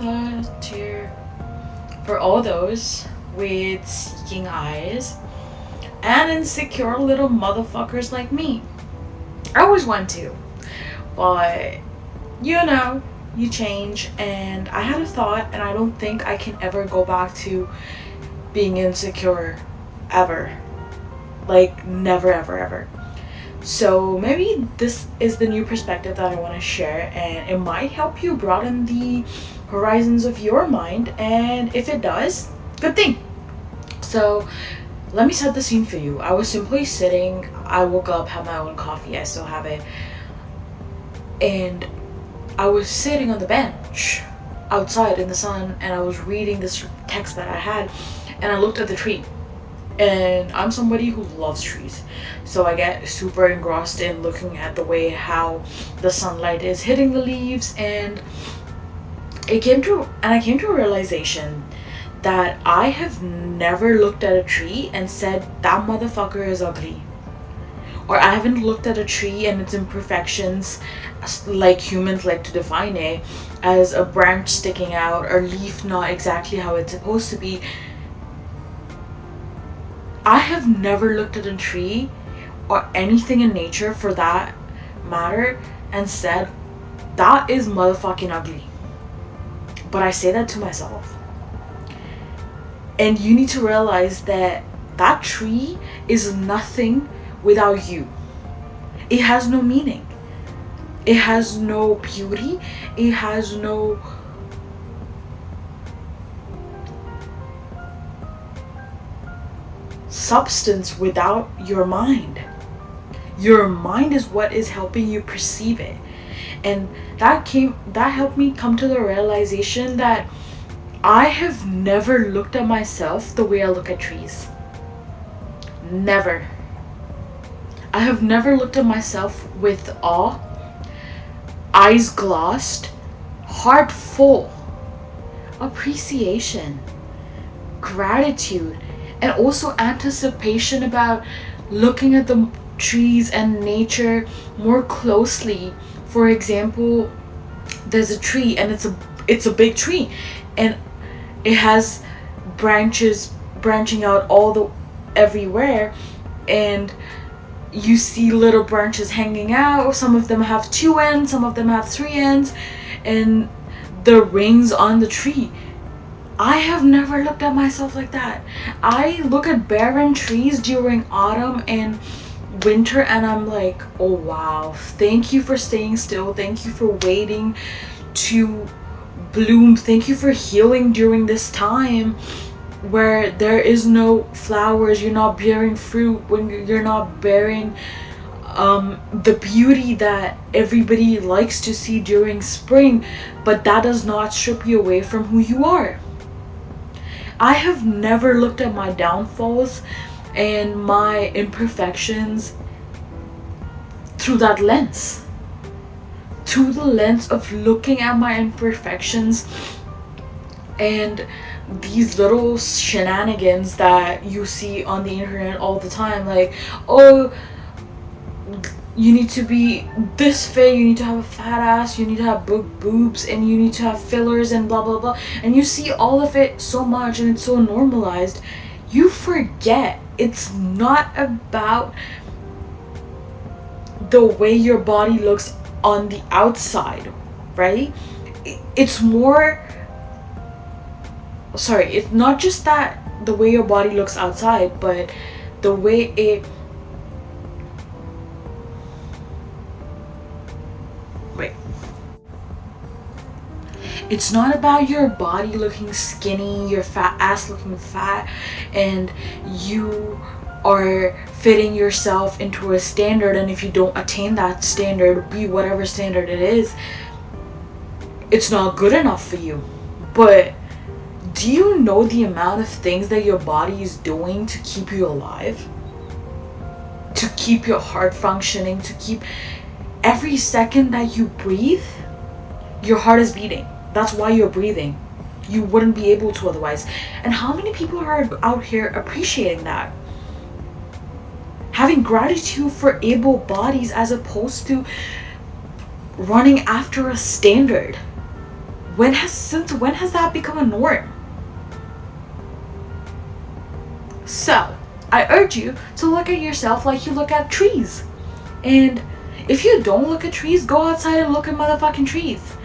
America for all those with seeking eyes and insecure little motherfuckers like me. I always want to, but you change, and I had a thought, and I don't think I can ever go back to being insecure ever. Like, never, ever, ever. So maybe this is the new perspective that I want to share, and it might help you broaden the horizons of your mind, and if it does, good thing. So let me set the scene for you. I was simply sitting, I woke up, had my own coffee, I still have it, and I was sitting on the bench outside in the sun, and I was reading this text that I had, and I looked at the tree. And I'm somebody who loves trees, so I get super engrossed in looking at the way how the sunlight is hitting the leaves, and I came to a realization that I have never looked at a tree and said that motherfucker is ugly, or I haven't looked at a tree and its imperfections, like humans like to define it, as a branch sticking out or leaf not exactly how it's supposed to be. I have never looked at a tree or anything in nature for that matter and said, that is motherfucking ugly. But I say that to myself. And you need to realize that that tree is nothing without you. It has no meaning. It has no beauty. It has no substance without your mind. Your mind is what is helping you perceive it. And that helped me come to the realization that I have never looked at myself the way I look at trees. Never. I have never looked at myself with awe, eyes glossed, heart full, appreciation, gratitude, and also anticipation about looking at the trees and nature more closely. For example, there's a tree, and it's a big tree, and it has branches branching out everywhere, and you see little branches hanging out. Some of them have 2 ends, some of them have 3 ends, and the rings on the tree. I have never looked at myself like that. I look at barren trees during autumn and winter, and I'm like, oh wow, thank you for staying still. Thank you for waiting to bloom. Thank you for healing during this time where there is no flowers. You're not bearing fruit, when you're not bearing the beauty that everybody likes to see during spring, but that does not strip you away from who you are. I have never looked at my downfalls and my imperfections through that lens. Through the lens of looking at my imperfections and these little shenanigans that you see on the internet all the time. Like, oh, you need to be this fit, you need to have a fat ass, you need to have boobs, and you need to have fillers and blah blah blah, and you see all of it so much and it's so normalized, you forget it's not about the way your body looks on the outside, right? It's not just that the way your body looks outside, but the way it's not about your body looking skinny, your fat ass looking fat, and you are fitting yourself into a standard, and if you don't attain that standard, be whatever standard it is, it's not good enough for you. But do you know the amount of things that your body is doing to keep you alive? To keep your heart functioning, to keep every second that you breathe, your heart is beating. That's why you're breathing. You wouldn't be able to otherwise. And how many people are out here appreciating that? Having gratitude for able bodies as opposed to running after a standard. Since when has that become a norm? So, I urge you to look at yourself like you look at trees. And if you don't look at trees, go outside and look at motherfucking trees.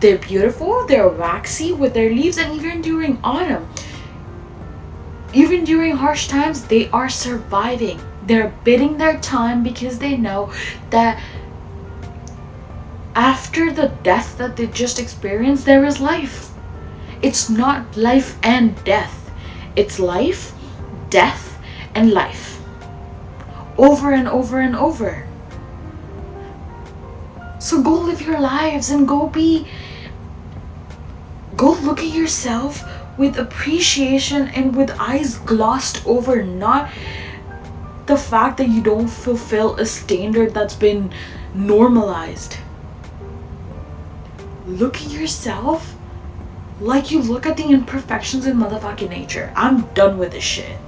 They're beautiful, they're waxy with their leaves, and even during autumn, even during harsh times, they are surviving. They're biding their time because they know that after the death that they just experienced, there is life. It's not life and death. It's life, death, and life. Over and over and over. So go live your lives and go look at yourself with appreciation and with eyes glossed over, not the fact that you don't fulfill a standard that's been normalized. Look at yourself like you look at the imperfections in motherfucking nature. I'm done with this shit.